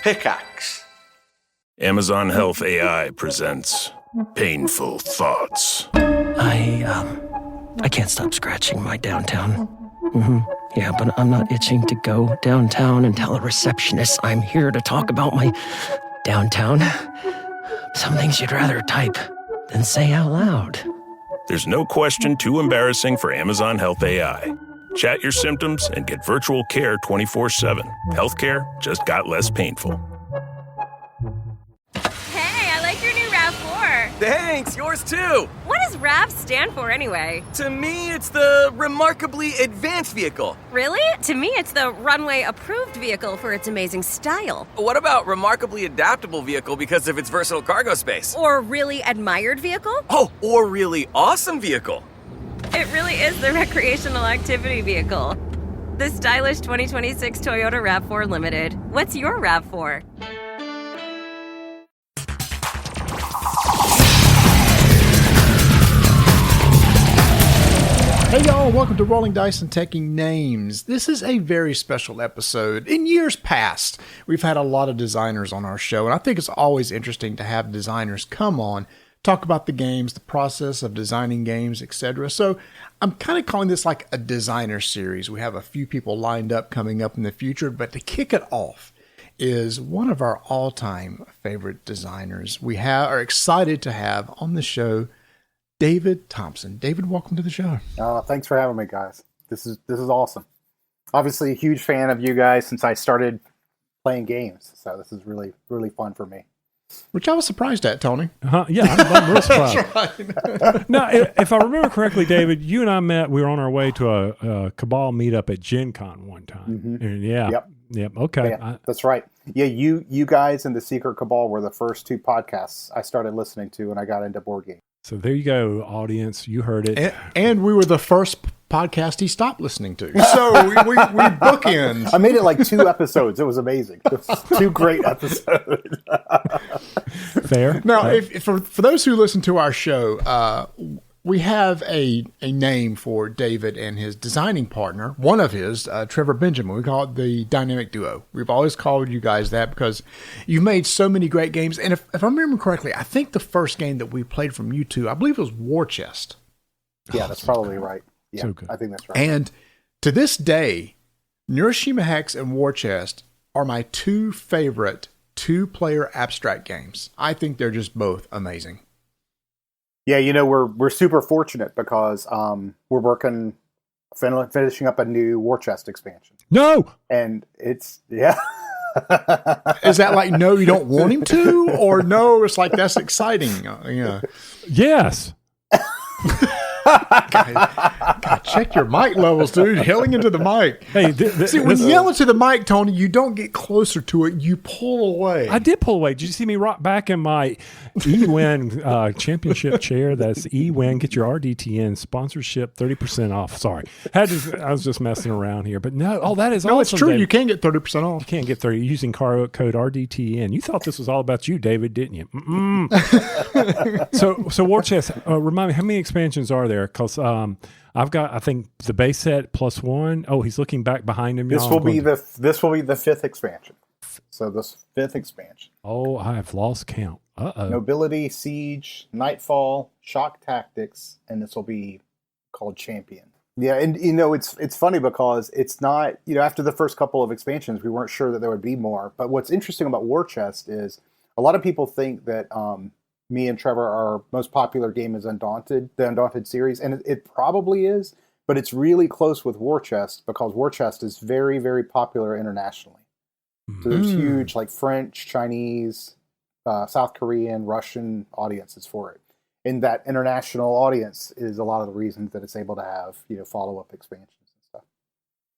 Pickaxe. Amazon Health AI presents Painful Thoughts. I can't stop scratching my downtown. Yeah, but I'm not itching to go downtown and tell a receptionist I'm here to talk about my downtown. Some things you'd rather type than say out loud. There's no question too embarrassing for Amazon Health AI. Chat your symptoms and get virtual care 24/7. Healthcare just got less painful. Hey, I like your new RAV4. Thanks, yours too. What does RAV stand for anyway? To me, it's the Remarkably Advanced Vehicle. Really? To me, it's the runway approved vehicle for its amazing style. What about Remarkably Adaptable Vehicle because of its versatile cargo space? Or really admired vehicle? Oh, or Really Awesome Vehicle. It really is the recreational activity vehicle. The stylish 2026 Toyota RAV4 Limited. What's your RAV4? Hey y'all, welcome to Rolling Dice and Taking Names. This is a very special episode. In years past, we've had a lot of designers on our show, and I think it's always interesting to have designers come on, talk about the games, the process of designing games, etc. So I'm kind of calling this like a designer series. We have a few people lined up coming up in the future, but to kick it off is one of our all-time favorite designers. We are excited to have on the show David Thompson. David, welcome to the show. Thanks for having me, guys. This is awesome. Obviously a huge fan of you guys since I started playing games, so this is really, really fun for me. Which I was surprised at, Tony. Yeah, I'm real surprised. That's right. Now, if I remember correctly, David, you and I met, we were on our way to a Cabal meetup at Gen Con one time. Mm-hmm. And Yep, okay. Yeah, that's right. Yeah, you guys and the Secret Cabal were the first two podcasts I started listening to when I got into board games. So there you go, audience. You heard it. And we were the first podcast he stopped listening to. So we bookend. I made it like 2 episodes. It was amazing. It was 2 great episodes. Fair. Now, for those who listen to our show, we have a name for David and his designing partner, one of his, Trevor Benjamin. We call it the Dynamic Duo. We've always called you guys that because you've made so many great games. And if I remember correctly, I think the first game that we played from you two, I believe it was War Chest. Yeah, that's probably right. Yeah, so good. I think that's right. And to this day, Neuroshima Hex and War Chest are my 2 favorite 2-player abstract games. I think they're just both amazing. Yeah, we're super fortunate because we're finishing up a new War Chest expansion. No! And it's, yeah. Is that like, no, you don't want him to? Or no, it's like, that's exciting? Yeah. Yes. God, check your mic levels, dude. Yelling into the mic. Hey, See, when you yell into the mic, Tony, you don't get closer to it. You pull away. I did pull away. Did you see me rock back in my eWin championship chair? That's eWin. Get your RDTN sponsorship 30% off. Sorry. I was just messing around here. But no, that is awesome. No, it's true. David. You can get 30% off. You can't get 30 using code RDTN. You thought this was all about you, David, didn't you? So War Chest, remind me, how many expansions are there? Because I've got, I think, the base set plus 1. Oh, he's looking back behind him. This will be the 5th expansion. So this 5th expansion. Oh, I have lost count. Uh-oh. Nobility, Siege, Nightfall, Shock Tactics, and this will be called Champion. Yeah, and it's funny because it's not, after the first couple of expansions, we weren't sure that there would be more. But what's interesting about War Chest is a lot of people think that me and Trevor, our most popular game is Undaunted, the Undaunted series, and it probably is, but it's really close with War Chest because War Chest is very, very popular internationally. So there's huge like French, Chinese, South Korean, Russian audiences for it. And that international audience is a lot of the reasons that it's able to have, follow-up expansions and stuff.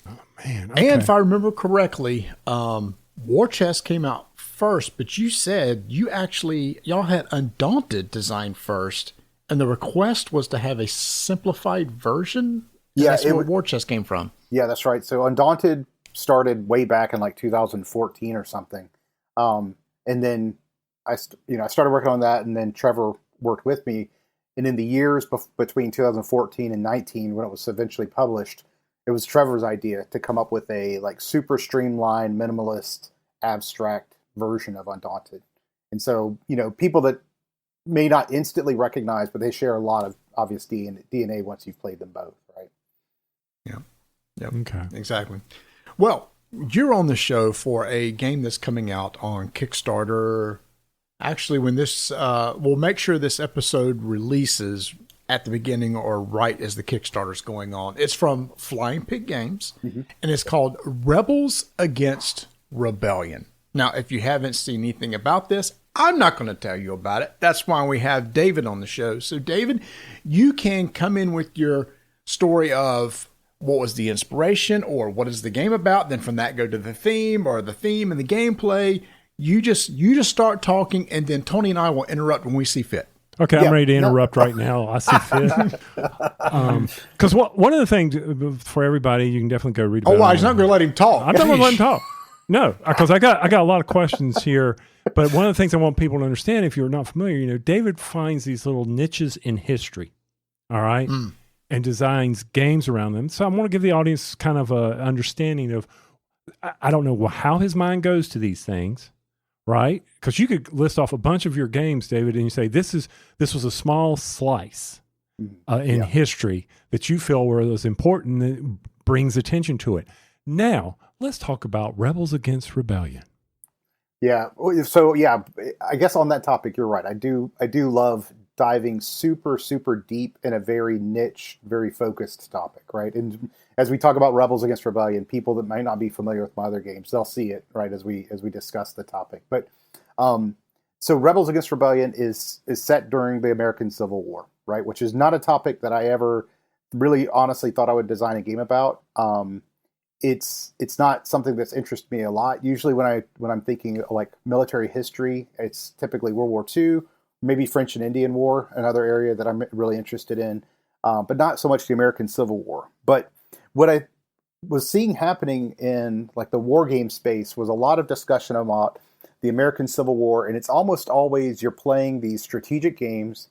Oh, man. Okay. And if I remember correctly, War Chest came out first, but you said y'all had Undaunted design first, and the request was to have a simplified version? Yeah, that's where War Chest came from. Yeah, that's right. So Undaunted started way back in like 2014 or something. And then I started working on that, and then Trevor worked with me. And in the years between 2014 and 19, when it was eventually published, it was Trevor's idea to come up with a like super streamlined, minimalist, abstract version of Undaunted. And so, people that may not instantly recognize, but they share a lot of obvious DNA once you've played them both, right? Yeah. Yep. Okay. Exactly. Well, you're on the show for a game that's coming out on Kickstarter. Actually, when this, we'll make sure this episode releases at the beginning or right as the Kickstarter's going on. It's from Flying Pig Games, and it's called Rebels Against Rebellion. Now, if you haven't seen anything about this, I'm not going to tell you about it. That's why we have David on the show. So, David, you can come in with your story of what was the inspiration or what is the game about. Then from that, go to the theme or the theme and the gameplay. You just start talking, and then Tony and I will interrupt when we see fit. Okay, I'm ready to interrupt right now. I see fit. Because one of the things for everybody, you can definitely go read about. Oh, I'm not going to let him talk. I'm not going to let him talk. No, because I got a lot of questions here. But one of the things I want people to understand, if you're not familiar, David finds these little niches in history, all right, and designs games around them. So I want to give the audience kind of a understanding of, I don't know how his mind goes to these things. Right? Because you could list off a bunch of your games, David, and you say, this was a small slice in history that you feel was important, that brings attention to it. Now, let's talk about Rebels Against Rebellion. Yeah. So, I guess on that topic, you're right. I do love diving super, super deep in a very niche, very focused topic, right? And as we talk about Rebels Against Rebellion, people that might not be familiar with my other games, they'll see it, right, as we discuss the topic. But so Rebels Against Rebellion is set during the American Civil War, right, which is not a topic that I ever really honestly thought I would design a game about. It's not something that's interested me a lot. Usually when I'm thinking like military history, it's typically World War II, maybe French and Indian War, another area that I'm really interested in, but not so much the American Civil War. But what I was seeing happening in like the war game space was a lot of discussion about the American Civil War, and it's almost always you're playing these strategic games.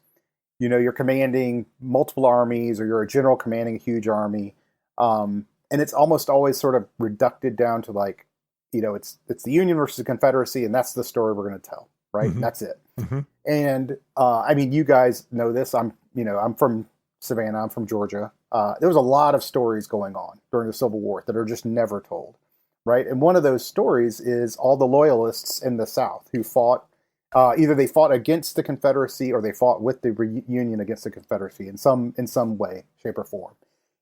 You're commanding multiple armies, or you're a general commanding a huge army, and it's almost always sort of reduced down to like, it's the Union versus the Confederacy, and that's the story we're going to tell, right? Mm-hmm. That's it. Mm-hmm. And I mean, you guys know this. I'm from Savannah. I'm from Georgia. There was a lot of stories going on during the Civil War that are just never told, right? And one of those stories is all the loyalists in the South who fought, either they fought against the Confederacy or they fought with the Union against the Confederacy in some way, shape, or form.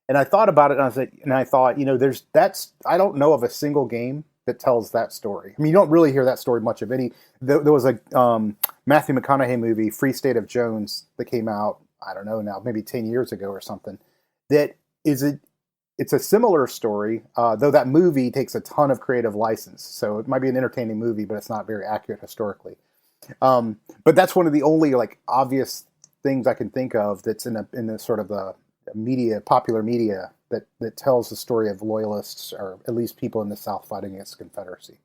And I thought about it, and I thought, I don't know of a single game that tells that story. I mean, you don't really hear that story much of any. There was a Matthew McConaughey movie, Free State of Jones, that came out, I don't know now, maybe 10 years ago or something. That it's a similar story, though that movie takes a ton of creative license. So it might be an entertaining movie, but it's not very accurate historically. But that's one of the only like obvious things I can think of that's in the sort of the popular media that tells the story of loyalists, or at least people in the South fighting against the Confederacy.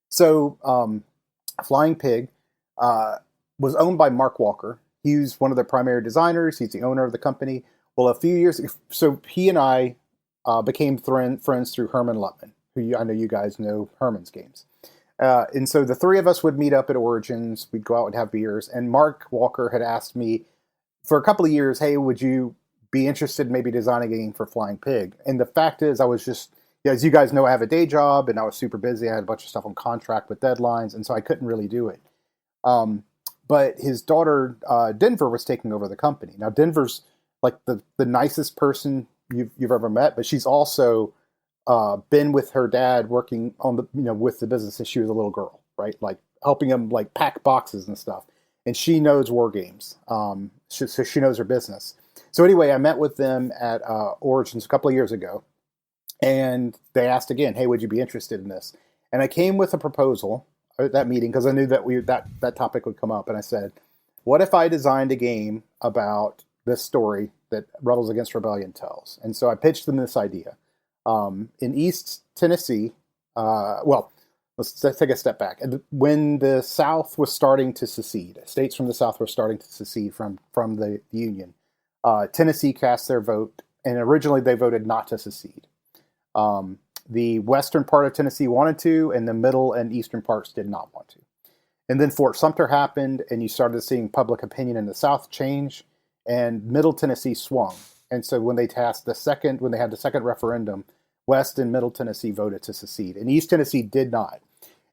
So Flying Pig was owned by Mark Walker. He's one of the primary designers. He's the owner of the company. Well, a few years, so he and I became friends through Herman Lutman, who I know you guys know Herman's games. And so the three of us would meet up at Origins. We'd go out and have beers. And Mark Walker had asked me for a couple of years, hey, would you be interested in maybe designing a game for Flying Pig? And the fact is, I was just, as you guys know, I have a day job and I was super busy. I had a bunch of stuff on contract with deadlines, and so I couldn't really do it. But his daughter, Denver, was taking over the company. Now, Denver's like the nicest person you've ever met, but she's also been with her dad working on with the business since she was a little girl, right? Like helping him like pack boxes and stuff. And she knows war games, so she knows her business. So anyway, I met with them at Origins a couple of years ago, and they asked again, hey, would you be interested in this? And I came with a proposal at that meeting because I knew that that topic would come up. And I said, what if I designed a game about this story that Rebels Against Rebellion tells? And so I pitched them this idea. In East Tennessee, let's take a step back. When the South was starting to secede, states from the South were starting to secede from the Union, Tennessee cast their vote, and originally they voted not to secede. the western part of Tennessee wanted to, and the middle and eastern parts did not want to. And then Fort Sumter happened, and you started seeing public opinion in the South change, and Middle Tennessee swung. And so when they had the second referendum, West and Middle Tennessee voted to secede, and East Tennessee did not.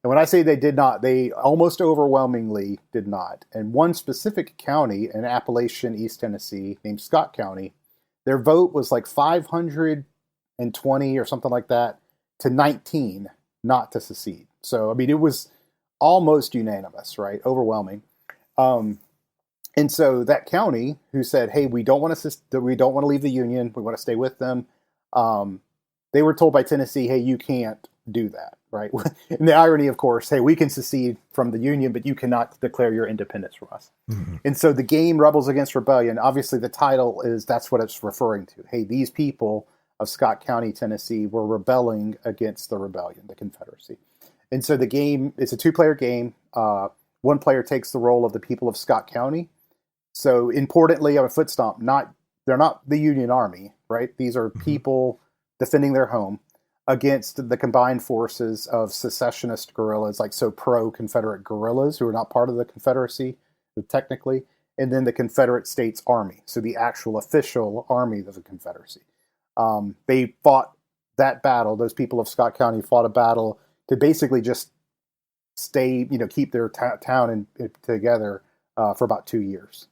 And when I say they did not, they almost overwhelmingly did not. And one specific county in Appalachian, East Tennessee, named Scott County, their vote was like 520 or something like that to 19 not to secede. So, I mean, it was almost unanimous, right? Overwhelming. And so that county who said, hey, we don't want to leave the Union, we want to stay with them, they were told by Tennessee, hey, you can't do that, right? And the irony, of course, hey, we can secede from the Union, but you cannot declare your independence from us. Mm-hmm. And so the game Rebels Against Rebellion, obviously the title that's what it's referring to. Hey, these people of Scott County, Tennessee were rebelling against the rebellion, the Confederacy. And so the game, it's a 2-player game. One player takes the role of the people of Scott County. So importantly, on a foot stomp, they're not the Union Army, right? These are people defending their home against the combined forces of secessionist guerrillas, like pro-Confederate guerrillas who are not part of the Confederacy, technically, and then the Confederate States Army, so the actual official army of the Confederacy. They fought that battle. Those people of Scott County fought a battle to basically just stay, keep their town together for about 2 years.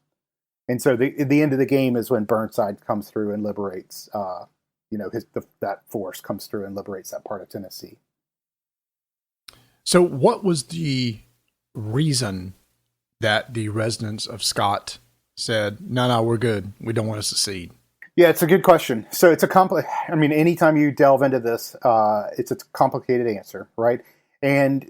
And so the end of the game is when Burnside comes through and liberates, that force comes through and liberates that part of Tennessee. So what was the reason that the residents of Scott said, no, we're good, we don't want to secede? Yeah, it's a good question. So it's anytime you delve into this, it's a complicated answer, right? And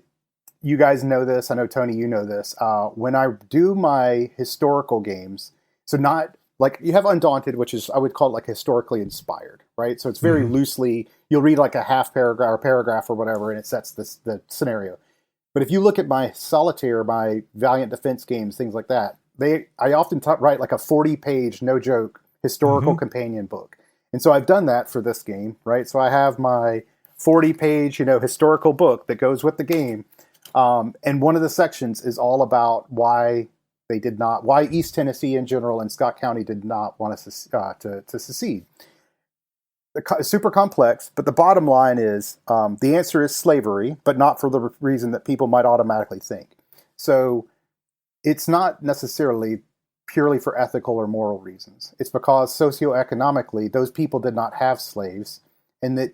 you guys know this. I know, Tony, you know this. When I do my historical games, so not like you have Undaunted, which is, I would call it like historically inspired, right? So it's very loosely, you'll read like a half paragraph or paragraph or whatever, and it sets the scenario. But if you look at my Solitaire, my Valiant Defense games, things like that, I often write like a 40-page, no joke, historical companion book. And so I've done that for this game, right? So I have my 40-page, historical book that goes with the game. And one of the sections is all about why East Tennessee in general and Scott County did not want to secede. It's super complex, but the bottom line is the answer is slavery, but not for the reason that people might automatically think. So it's not necessarily purely for ethical or moral reasons. It's because socioeconomically, those people did not have slaves, and that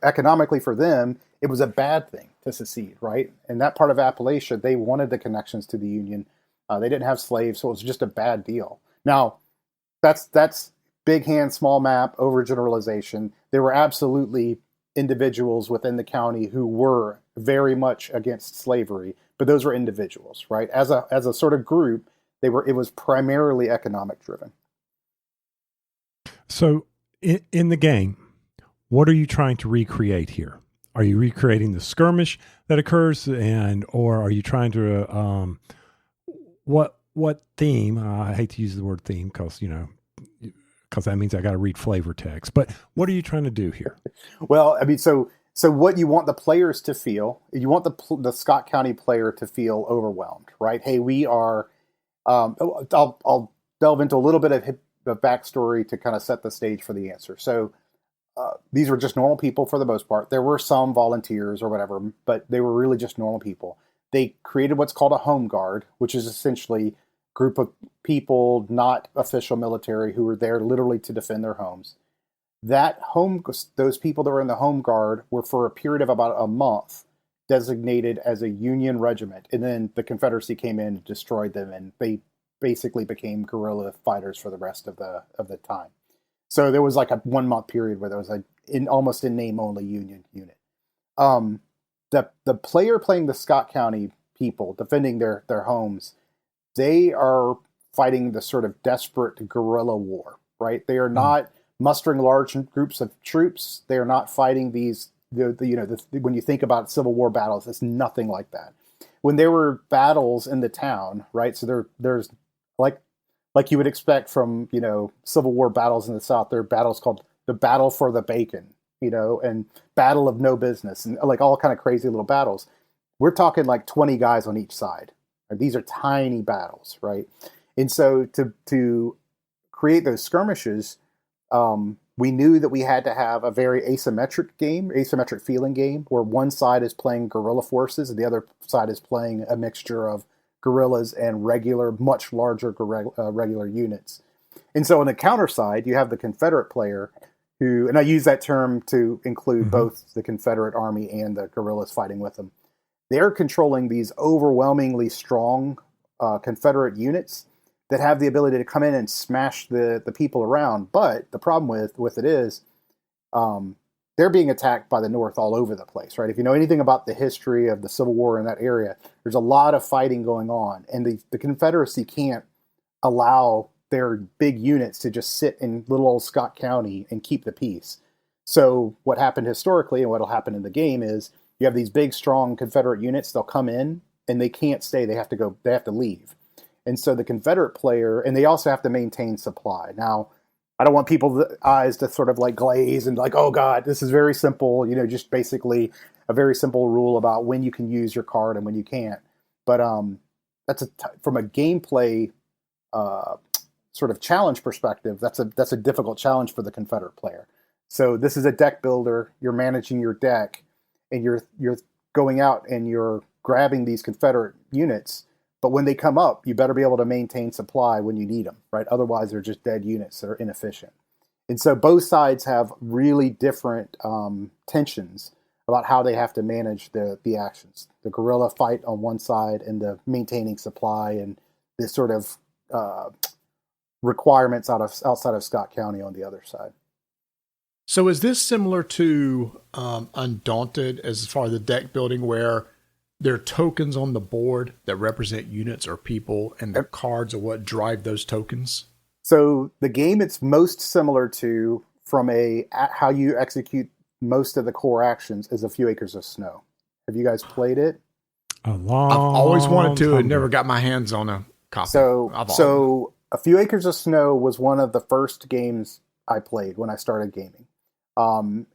economically for them, it was a bad thing to secede, right? And that part of Appalachia, they wanted the connections to the Union. They didn't have slaves, so it was just a bad deal. Now, that's big hand, small map, overgeneralization. There were absolutely individuals within the county who were very much against slavery, but those were individuals, right? As a sort of group, it was primarily economic driven. So in the game, what are you trying to recreate here? Are you recreating the skirmish that occurs, or are you trying to what theme? I hate to use the word theme because that means I got to read flavor text. But what are you trying to do here? Well, so what you want the players to feel, you want the Scott County player to feel overwhelmed, right? Hey, we are. I'll delve into a little bit of backstory to kind of set the stage for the answer. So. These were just normal people for the most part. There were some volunteers or whatever, but they were really just normal people. They created what's called a home guard, which is essentially a group of people, not official military, who were there literally to defend their homes. Those people that were in the home guard were for a period of about a month designated as a Union regiment. And then the Confederacy came in and destroyed them, and they basically became guerrilla fighters for the rest of the time. So there was like a 1 month period where there was almost in name only Union unit. The player playing the Scott County people defending their homes, they are fighting the sort of desperate guerrilla war, right? They are not mustering large groups of troops. They are not fighting these. When you think about Civil War battles, it's nothing like that. When there were battles in the town, right? So there's like you would expect from, Civil War battles in the South, there are battles called the Battle for the Bacon, and Battle of No Business, and like all kind of crazy little battles. We're talking like 20 guys on each side. These are tiny battles, right? And so to create those skirmishes, we knew that we had to have a very asymmetric feeling game, where one side is playing guerrilla forces and the other side is playing a mixture of guerrillas and regular, much larger regular units. And so on the counter side, you have the Confederate player who, and I use that term to include both the Confederate army and the guerrillas fighting with them. They're controlling these overwhelmingly strong Confederate units that have the ability to come in and smash the people around. But the problem with it is they're being attacked by the North all over the place, right? If you know anything about the history of the Civil War in that area, there's a lot of fighting going on. And the Confederacy can't allow their big units to just sit in little old Scott County and keep the peace. So what happened historically and what will happen in the game is you have these big, strong Confederate units. They'll come in and they can't stay. They have to leave. And so the Confederate player, and they also have to maintain supply. Now, I don't want people's eyes to sort of like glaze and like, oh God, this is very simple, just basically a very simple rule about when you can use your card and when you can't. But from a gameplay sort of challenge perspective, that's a difficult challenge for the Confederate player. So this is a deck builder. You're managing your deck, and you're going out and you're grabbing these Confederate units. But when they come up, you better be able to maintain supply when you need them, right? Otherwise, they're just dead units that are inefficient. And so both sides have really different tensions about how they have to manage the actions. The guerrilla fight on one side and the maintaining supply and this sort of requirements outside of Scott County on the other side. So is this similar to Undaunted as far as the deck building, where there are tokens on the board that represent units or people, and the cards are what drive those tokens? So the game it's most similar to, from how you execute most of the core actions, is A Few Acres of Snow. Have you guys played it? I've always wanted to and never got my hands on a copy. So A Few Acres of Snow was one of the first games I played when I started gaming.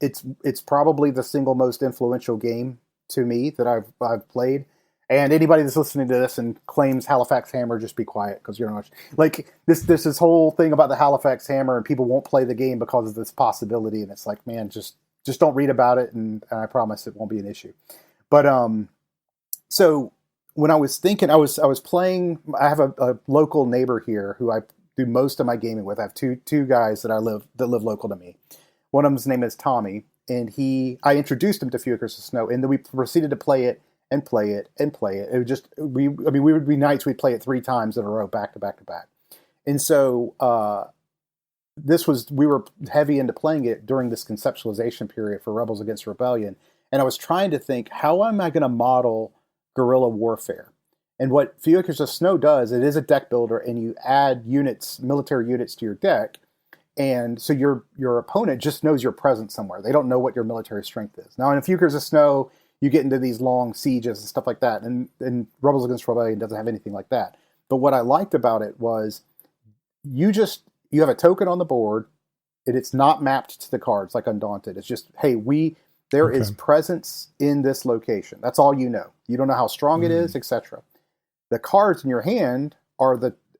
It's probably the single most influential game to me that I've played. And anybody that's listening to this and claims Halifax Hammer, just be quiet, because you're not like this whole thing about the Halifax Hammer and people won't play the game because of this possibility. And it's like, man, just don't read about it, and I promise it won't be an issue. But so when I was thinking, I was playing. I have a local neighbor here who I do most of my gaming with. I have two guys that live local to me. One of them's name is Tommy, and I introduced him to Few Acres of Snow, and then we proceeded to play it and play it and play it. It was just we would be nights we'd play it 3 times in a row, back to back to back. And so we were heavy into playing it during this conceptualization period for Rebels Against Rebellion, and I was trying to think, how am I going to model guerrilla warfare? And what Few Acres of Snow does, it is a deck builder, and you add military units to your deck. And so your opponent just knows your presence somewhere. They don't know what your military strength is. Now, in A Few Acres of Snow, you get into these long sieges and stuff like that. And Rebels Against Rebellion doesn't have anything like that. But what I liked about it was you have a token on the board, and it's not mapped to the cards like Undaunted. It's just, hey, there is presence in this location. That's all you know. You don't know how strong it is, etc. The cards in your hand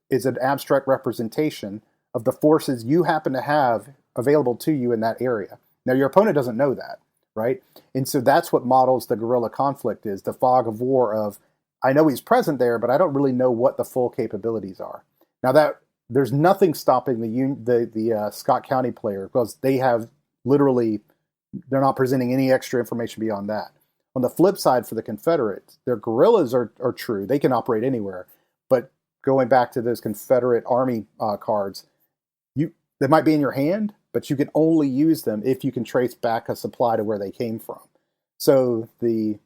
is an abstract representation of the forces you happen to have available to you in that area. Now, your opponent doesn't know that, right? And so that's what models the guerrilla conflict, is the fog of war of, I know he's present there, but I don't really know what the full capabilities are. Now, that there's nothing stopping the Scott County player, because they have they're not presenting any extra information beyond that. On the flip side, for the Confederates, their guerrillas are true. They can operate anywhere. But going back to those Confederate Army cards, they might be in your hand, but you can only use them if you can trace back a supply to where they came from. So the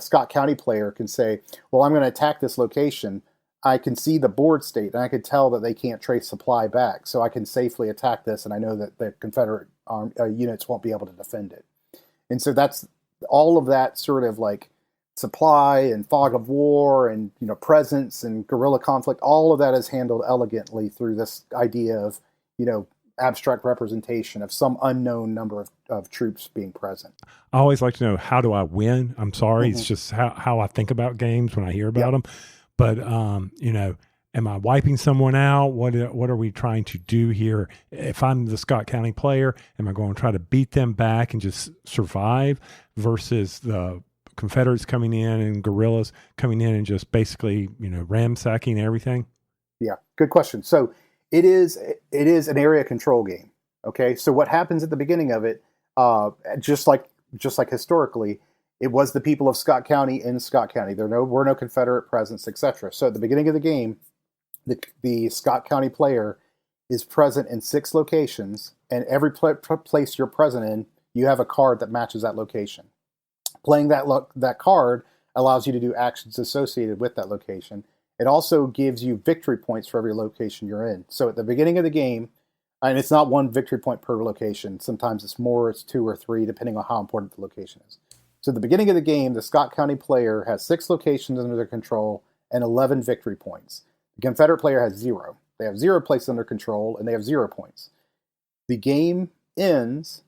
Scott County player can say, well, I'm going to attack this location. I can see the board state, and I can tell that they can't trace supply back. So I can safely attack this, and I know that the Confederate units won't be able to defend it. And so that's all of that sort of like supply and fog of war and presence and guerrilla conflict. All of that is handled elegantly through this idea of abstract representation of some unknown number of troops being present. I always like to know, how do I win? I'm sorry. It's just how I think about games when I hear about them. But, am I wiping someone out? What are we trying to do here? If I'm the Scott County player, am I going to try to beat them back and just survive versus the Confederates coming in and guerrillas coming in and just basically, ransacking everything? Yeah, good question. So it is an area control game. Okay, so what happens at the beginning of it, just like historically, it was the people of Scott County in Scott County. There were no Confederate presence, etc. So at the beginning of the game, the Scott County player is present in 6 locations, and every place you're present in, you have a card that matches that location. Playing that card allows you to do actions associated with that location. It also gives you victory points for every location you're in. So at the beginning of the game, and it's not 1 victory point per location. Sometimes it's more, it's 2 or 3, depending on how important the location is. So at the beginning of the game, the Scott County player has 6 locations under their control and 11 victory points. The Confederate player has 0. They have 0 places under control, and they have 0 points. The game ends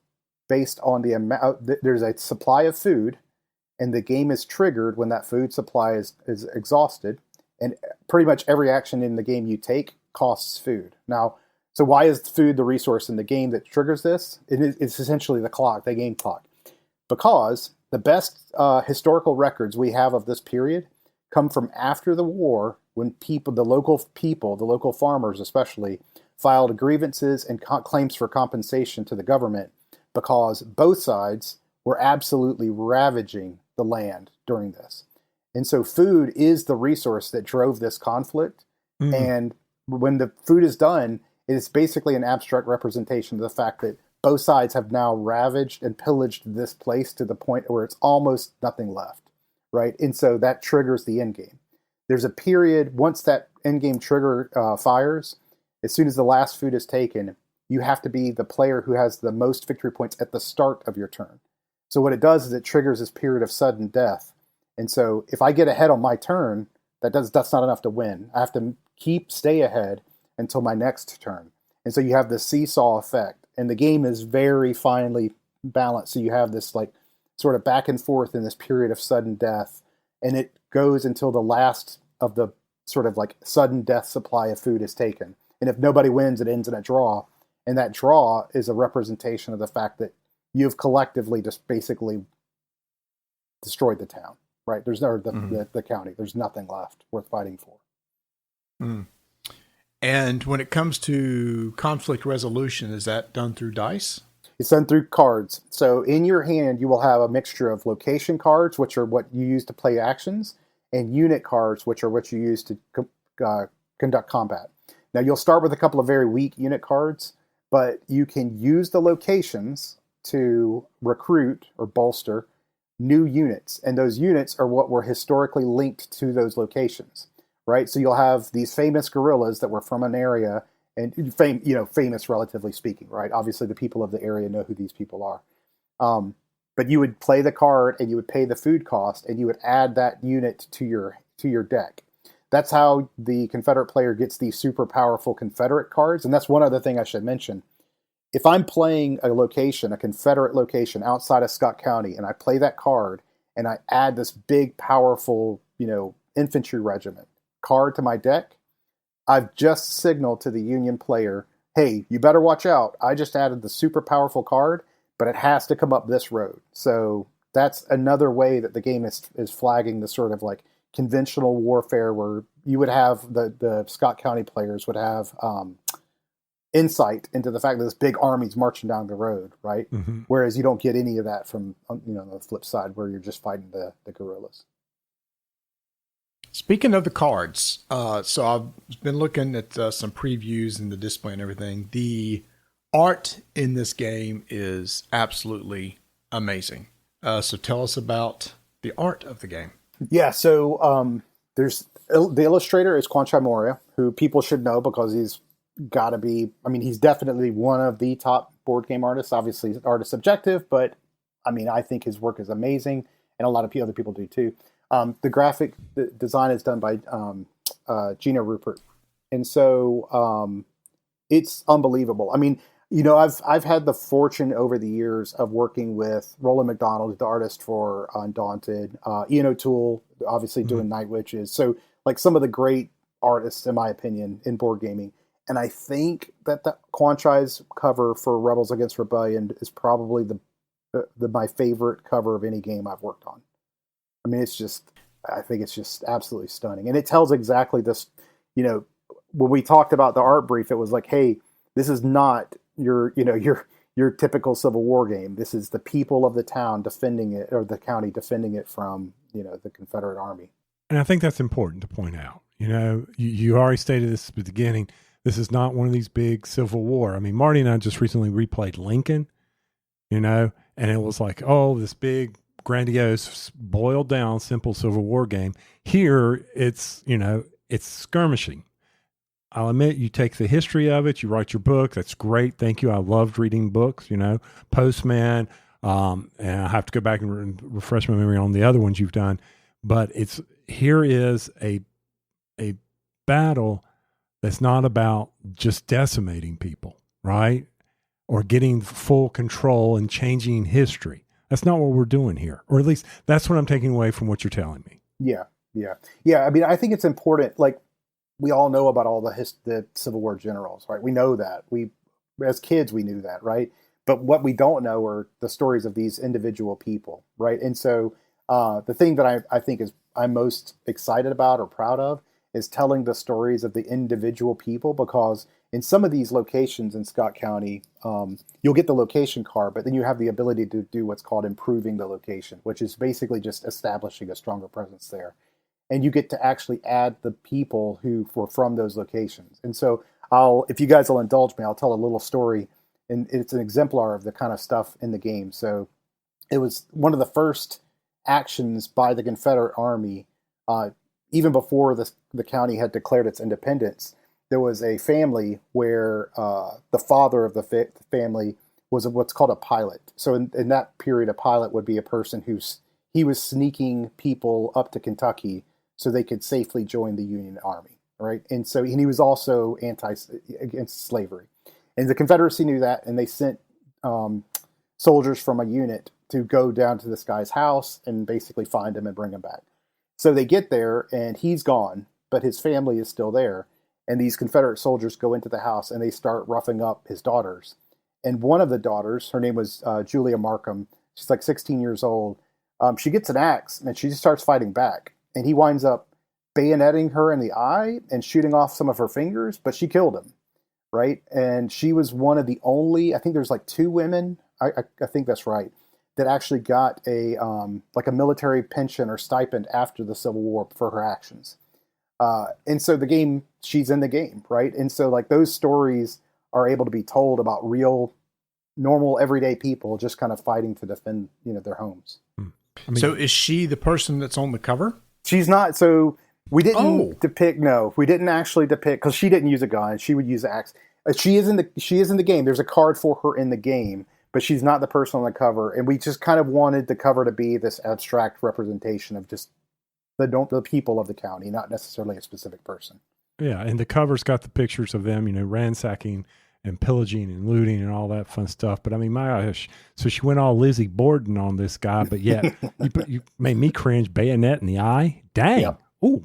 based on the amount. There's a supply of food, and the game is triggered when that food supply is exhausted. And pretty much every action in the game you take costs food. Now, so why is food the resource in the game that triggers this? It's essentially the game clock. Because the best historical records we have of this period come from after the war, when the local farmers especially, filed grievances and claims for compensation to the government because both sides were absolutely ravaging the land during this. And so food is the resource that drove this conflict. And when the food is done, it is basically an abstract representation of the fact that both sides have now ravaged and pillaged this place to the point where it's almost nothing left, right? And so that triggers the end game. There's a period, once that end game trigger fires, as soon as the last food is taken, you have to be the player who has the most victory points at the start of your turn. So what it does is it triggers this period of sudden death. And so if I get ahead on my turn, that's not enough to win. I have to stay ahead until my next turn. And so you have this seesaw effect. And the game is very finely balanced. So you have this like sort of back and forth in this period of sudden death. And it goes until the last of the sort of like sudden death supply of food is taken. And if nobody wins, it ends in a draw. And that draw is a representation of the fact that you've collectively just basically destroyed the town, right? There's no the county. There's nothing left worth fighting for. Mm. And when it comes to conflict resolution, is that done through dice? It's done through cards. So in your hand, you will have a mixture of location cards, which are what you use to play actions, and unit cards, which are what you use to conduct combat. Now, you'll start with a couple of very weak unit cards, but you can use the locations to recruit or bolster new units. And those units are what were historically linked to those locations, right? So you'll have these famous guerrillas that were from an area, and famous relatively speaking, right? Obviously, the people of the area know who these people are. But you would play the card, and you would pay the food cost, and you would add that unit to your deck. That's how the Confederate player gets these super powerful Confederate cards. And that's one other thing I should mention. If I'm playing a Confederate location outside of Scott County, and I play that card, and I add this big, powerful, infantry regiment card to my deck, I've just signaled to the Union player, hey, you better watch out. I just added the super powerful card, but it has to come up this road. So that's another way that the game is flagging the sort of like conventional warfare where you would have the Scott County players would have insight into the fact that this big army's marching down the road, right? Mm-hmm. Whereas you don't get any of that from the flip side where you're just fighting the guerrillas. Speaking of the cards, so I've been looking at some previews and the display and everything. The art in this game is absolutely amazing. So tell us about the art of the game. Yeah, so there's the illustrator is Kwanchai Moria, who people should know because he's got to be, he's definitely one of the top board game artists. Obviously, art is subjective, but I think his work is amazing, and a lot of other people do too. The graphic design is done by Gina Rupert. And so it's unbelievable. I've had the fortune over the years of working with Roland McDonald, the artist for Undaunted, Ian O'Toole, obviously doing Night Witches. So like some of the great artists, in my opinion, in board gaming. And I think that the Quantri's cover for Rebels Against Rebellion is probably my favorite cover of any game I've worked on. I mean, I think it's just absolutely stunning. And it tells exactly this, when we talked about the art brief, it was like, hey, this is not your typical Civil War game. This is the people of the town defending it, or the county defending it from, the Confederate Army. And I think that's important to point out. You already stated this at the beginning. This is not one of these big Civil War. I mean, Marty and I just recently replayed Lincoln, and it was like, oh, this big, grandiose, boiled down, simple Civil War game. Here, it's skirmishing. I'll admit, you take the history of it, you write your book. That's great. Thank you. I loved reading books, Postman. And I have to go back and refresh my memory on the other ones you've done. But here is a battle that's not about just decimating people, right? Or getting full control and changing history. That's not what we're doing here. Or at least that's what I'm taking away from what you're telling me. Yeah. I mean, I think it's important. Like, we all know about all the Civil War generals, right? We know that. As kids, we knew that, right? But what we don't know are the stories of these individual people, right? And so the thing that I think I'm most excited about or proud of is telling the stories of the individual people, because in some of these locations in Scott County, you'll get the location card, but then you have the ability to do what's called improving the location, which is basically just establishing a stronger presence there. And you get to actually add the people who were from those locations. And so if you guys will indulge me, I'll tell a little story, and it's an exemplar of the kind of stuff in the game. So it was one of the first actions by the Confederate Army, even before the county had declared its independence. There was a family where the father of the family was what's called a pilot. So in that period, a pilot would be a person he was sneaking people up to Kentucky so they could safely join the Union Army, right? And he was also against slavery. And the Confederacy knew that, and they sent soldiers from a unit to go down to this guy's house and basically find him and bring him back. So they get there, and he's gone, but his family is still there. And these Confederate soldiers go into the house, and they start roughing up his daughters. And one of the daughters, her name was Julia Markham, she's like 16 years old, she gets an axe, and she just starts fighting back. And he winds up bayoneting her in the eye and shooting off some of her fingers, but she killed him, right? And she was one of the only, I think there's like 2 women, I think that's right, that actually got a military pension or stipend after the Civil War for her actions. And so she's in the game, right? And so like those stories are able to be told about real, normal, everyday people just kind of fighting to defend, their homes. I mean, so is she the person that's on the cover? She's not. So we didn't depict. No, we didn't actually depict, because she didn't use a gun. She would use an axe. She is in the game. There's a card for her in the game, but she's not the person on the cover. And we just kind of wanted the cover to be this abstract representation of just the people of the county, not necessarily a specific person. Yeah, and the cover's got the pictures of them, ransacking and pillaging and looting and all that fun stuff. But I mean, my gosh, so she went all Lizzie Borden on this guy, but yet you made me cringe. Bayonet in the eye. Dang. Yeah. Ooh.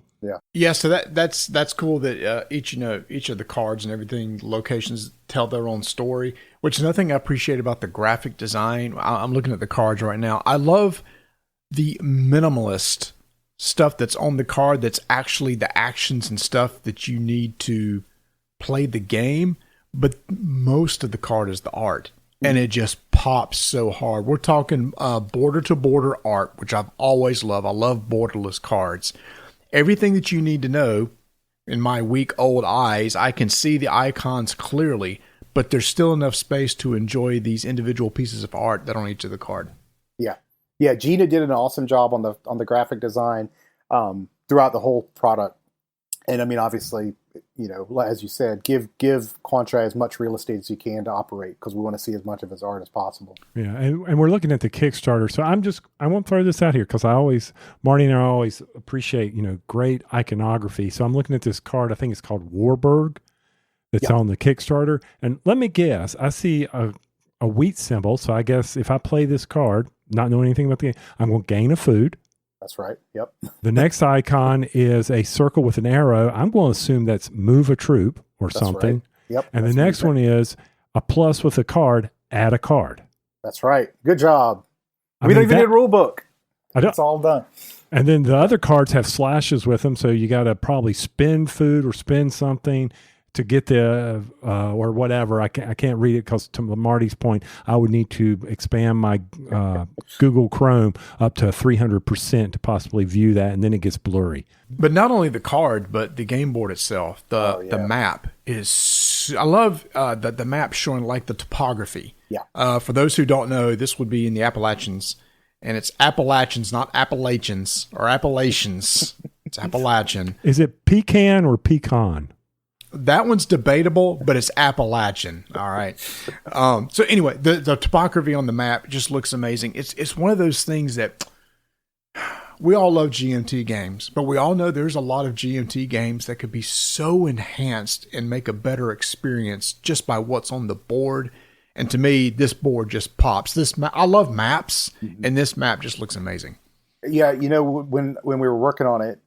Yeah. So that's cool that each of the cards and everything, locations tell their own story, which is another thing I appreciate about the graphic design. I'm looking at the cards right now. I love the minimalist stuff that's on the card. That's actually the actions and stuff that you need to play the game. But most of the card is the art, and it just pops so hard. We're talking border-to-border art, which I've always loved. I love borderless cards. Everything that you need to know, in my weak-old eyes, I can see the icons clearly, but there's still enough space to enjoy these individual pieces of art that are on each of the card. Yeah. Gina did an awesome job on the graphic design throughout the whole product. And I mean, obviously, as you said, give Quantra as much real estate as you can to operate, because we want to see as much of his art as possible. Yeah, and we're looking at the Kickstarter. So I won't throw this out here, because Marty and I always appreciate, great iconography. So I'm looking at this card. I think it's called Warburg. that's on the Kickstarter. And let me guess, I see a wheat symbol. So I guess if I play this card, not knowing anything about the game, I'm going to gain a food. That's right. Yep. The next icon is a circle with an arrow. I'm going to assume that's move a troop or That's something. right. Yep. And the that's next what one is a plus with a card, add a card. That's right. Good job. I We mean, don't even that- need a rule book. I don't, It's all done. and then the other cards have slashes with them, so you got to probably spend food or spend something to get the or whatever. I can't read it because, to Marty's point, I would need to expand my Google Chrome up to 300% to possibly view that, and then it gets blurry. But not only the card, but the game board itself. The map is. I love the map showing like the topography. Yeah. For those who don't know, this would be in the Appalachians, and it's Appalachians, not Appalachians or Appalachians. It's Appalachian. Is it pecan or pecan? That one's debatable, but it's Appalachian. All right. So anyway, the topography on the map just looks amazing. It's one of those things that we all love GMT games, but we all know there's a lot of GMT games that could be so enhanced and make a better experience just by what's on the board. And to me, this board just pops. I love maps, and this map just looks amazing. Yeah. When we were working on it,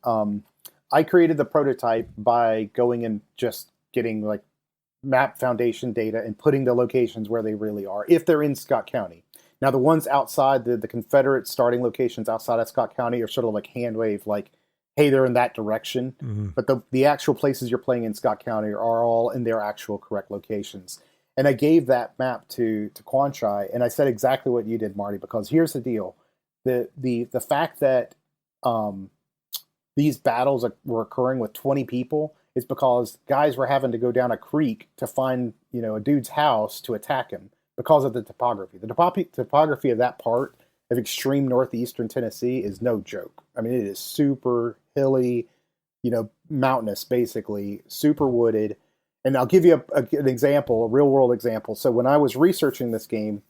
I created the prototype by going and just getting like map foundation data and putting the locations where they really are, if they're in Scott County. Now, the ones outside, the Confederate starting locations outside of Scott County are sort of like hand wave, like, hey, they're in that direction. Mm-hmm. But the actual places you're playing in Scott County are all in their actual correct locations. And I gave that map to Quanchai, and I said exactly what you did, Marty, because here's the deal. The fact that these battles were occurring with 20 people is because guys were having to go down a creek to find, a dude's house to attack him because of the topography. The topography of that part of extreme northeastern Tennessee is no joke. I mean, it is super hilly, mountainous, basically, super wooded. And I'll give you an example, a real world example. So when I was researching this game,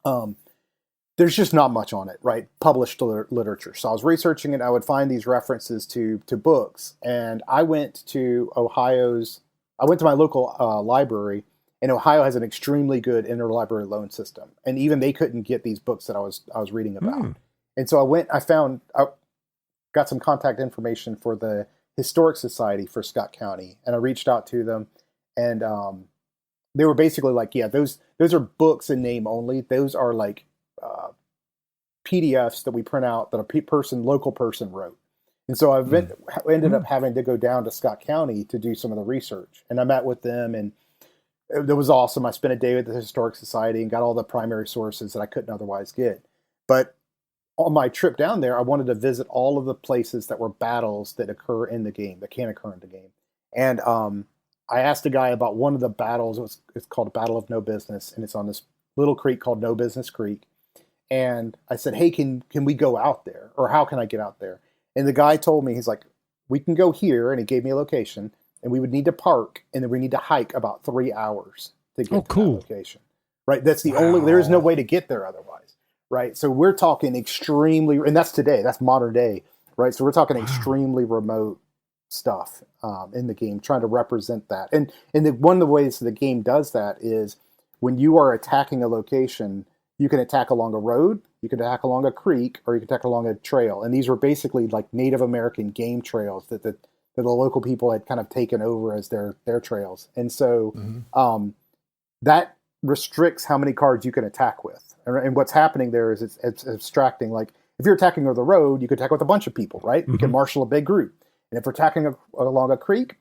there's just not much on it, right? Published literature. So I was researching it. I would find these references to books. And I went to my local library, and Ohio has an extremely good interlibrary loan system. And even they couldn't get these books that I was reading about. And so I got some contact information for the Historic Society for Scott County. And I reached out to them, and they were basically like, yeah, those are books in name only. Those are like PDFs that we print out that a local person wrote. And so I ended up having to go down to Scott County to do some of the research. And I met with them, and it was awesome. I spent a day with the Historic Society and got all the primary sources that I couldn't otherwise get. But on my trip down there, I wanted to visit all of the places that were battles that occur in the game, that can occur in the game. And I asked a guy about one of the battles. It's called Battle of No Business, and it's on this little creek called No Business Creek. And I said, hey, can we go out there? Or how can I get out there? And the guy told me, he's like, we can go here. And he gave me a location, and we would need to park, and then we need to hike about 3 hours to get to that location. Right? That's the only, there is no way to get there otherwise. Right? So we're talking extremely, and that's today, that's modern day. Right? So we're talking extremely remote stuff in the game, trying to represent that. And one of the ways the game does that is when you are attacking a location, you can attack along a road, you can attack along a creek, or you can attack along a trail. And these were basically like Native American game trails that the local people had kind of taken over as their trails. And so that restricts how many cards you can attack with. And what's happening there is it's abstracting. Like if you're attacking over the road, you can attack with a bunch of people, right? You can marshal a big group. And if we're attacking along a creek,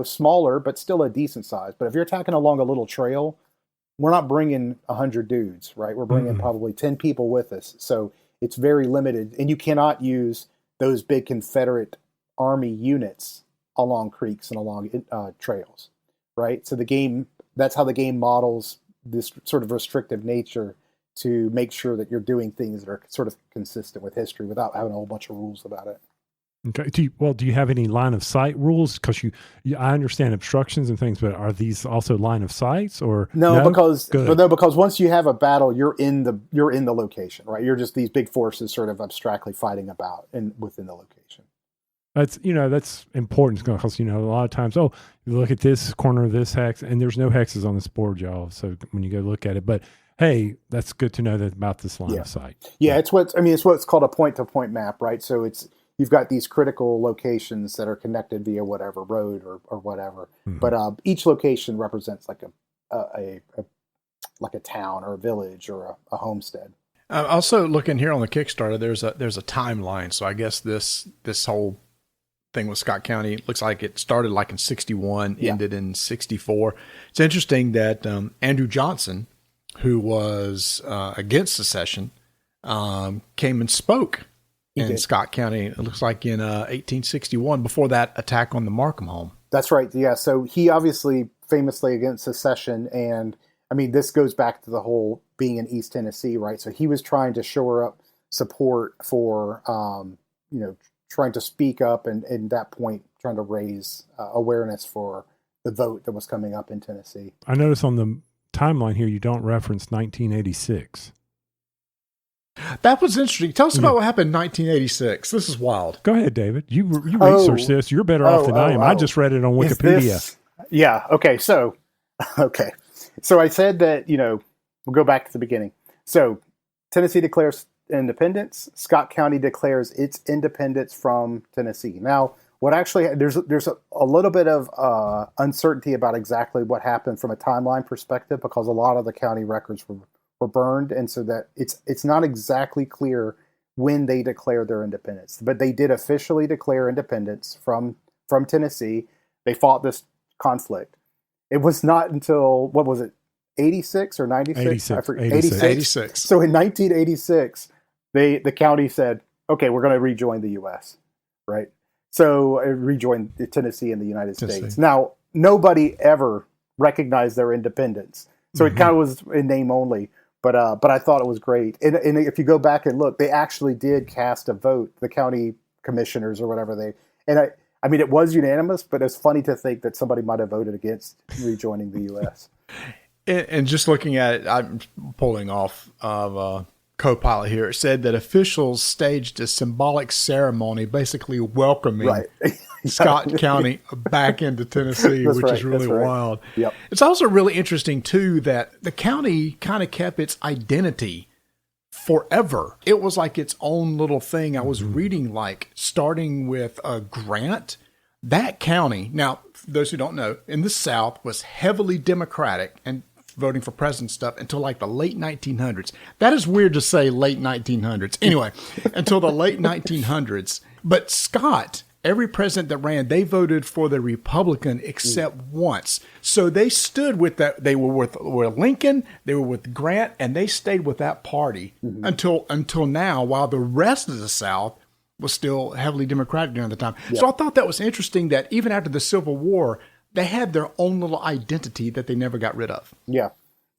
smaller, but still a decent size. But if you're attacking along a little trail, we're not bringing 100 dudes, right? We're bringing probably 10 people with us. So it's very limited. And you cannot use those big Confederate Army units along creeks and along trails, right? So that's how the game models this sort of restrictive nature to make sure that you're doing things that are sort of consistent with history without having a whole bunch of rules about it. Okay. Do you have any line of sight rules? Because I understand obstructions and things, but are these also line of sights or no? Because once you have a battle, you're in the location, right? You're just these big forces sort of abstractly fighting about within the location. That's important because, a lot of times, you look at this corner of this hex and there's no hexes on this board, y'all. So when you go look at it, but hey, that's good to know that about this line of sight. Yeah, it's what's called a point-to-point map, right? So you've got these critical locations that are connected via whatever road or whatever. Mm-hmm. But each location represents like a town or a village or a homestead. Also, looking here on the Kickstarter, there's a timeline. So I guess this whole thing with Scott County looks like it started like in 61, ended in 64. It's interesting that Andrew Johnson, who was against secession, came and spoke in Scott County. It looks like in 1861, before that attack on the Markham home. That's right. Yeah. So he obviously famously against secession, and I mean this goes back to the whole being in East Tennessee, right? So he was trying to shore up support for, trying to speak up, and at that point trying to raise awareness for the vote that was coming up in Tennessee. I notice on the timeline here, you don't reference 1986. That was interesting. Tell us about what happened in 1986. This is wild. Go ahead, David. You researched this. You're better off than I am. I just read it on Wikipedia. Yeah. Okay. So I said that, we'll go back to the beginning. So Tennessee declares independence. Scott County declares its independence from Tennessee. Now, what actually there's a little bit of uncertainty about exactly what happened from a timeline perspective, because a lot of the county records were burned, and so that it's not exactly clear when they declared their independence. But they did officially declare independence from Tennessee. They fought this conflict. It was not until, what was it, 86 or 96? 86. So in 1986, the county said, okay, we're going to rejoin the U.S., right? So rejoin Tennessee in the United States. Now, nobody ever recognized their independence. So it kind of was in name only. But I thought it was great. And if you go back and look, they actually did cast a vote, the county commissioners or whatever I mean, it was unanimous, but it's funny to think that somebody might have voted against rejoining the U.S. And just looking at it, I'm pulling off of Copilot here. It said that officials staged a symbolic ceremony basically welcoming Scott County back into Tennessee, which is really wild. Yep. It's also really interesting, too, that the county kind of kept its identity forever. It was like its own little thing. I was reading, like, starting with Grant, that county, now, for those who don't know, in the South was heavily Democratic and voting for president stuff until like the late 1900s. That is weird to say, late 1900s. Anyway, until the late 1900s. But Scott, every president that ran, they voted for the Republican except once. So they stood with that. They were with Lincoln, they were with Grant, and they stayed with that party until now, while the rest of the South was still heavily Democratic during the time. Yep. So I thought that was interesting that even after the Civil War, they had their own little identity that they never got rid of. Yeah.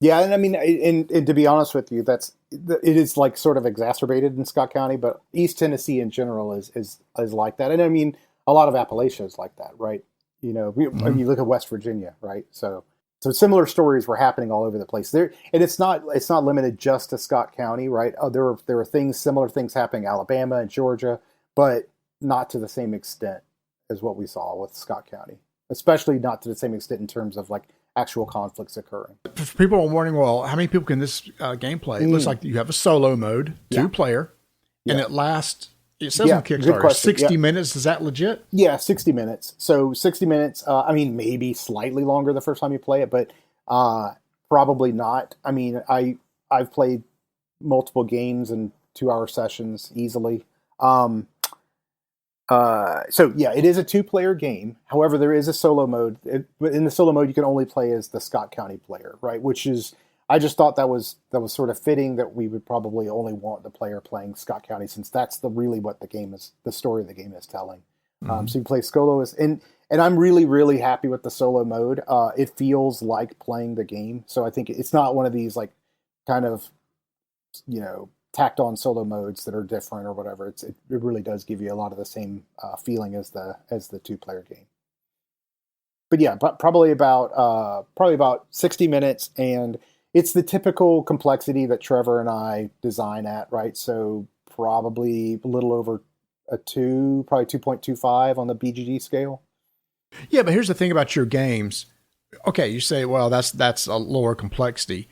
Yeah. And I mean, and to be honest with you, it is like sort of exacerbated in Scott County, but East Tennessee in general is like that. And I mean, a lot of Appalachia is like that, right? You look at West Virginia, right? So similar stories were happening all over the place there. And it's not limited just to Scott County, right? There were similar things happening in Alabama and Georgia, but not to the same extent as what we saw with Scott County. Especially not to the same extent in terms of like actual conflicts occurring. For people are wondering, well, how many people can this game play? It looks like you have a solo mode, 2-player, and it lasts, it says on Kickstarter, 60 minutes. Is that legit? Yeah, 60 minutes. So 60 minutes, I mean, maybe slightly longer the first time you play it, but probably not. I mean, I've played multiple games in 2-hour sessions easily. So yeah, it is a 2-player game. However, there is a solo mode. In the solo mode, you can only play as the Scott County player, right? Which is, I just thought that was sort of fitting that we would probably only want the player playing Scott County, since that's really what the story of the game is telling. So you play solo and I'm really, really happy with the solo mode. It feels like playing the game. So I think it's not one of these like kind of, tacked on solo modes that are different or whatever. It really does give you a lot of the same feeling as the 2-player game. But yeah, probably about 60 minutes, and it's the typical complexity that Trevor and I design at, right? So probably a little over a 2, probably 2.25 on the BGG scale. Yeah, but here's the thing about your games. Okay, you say, well, that's a lower complexity,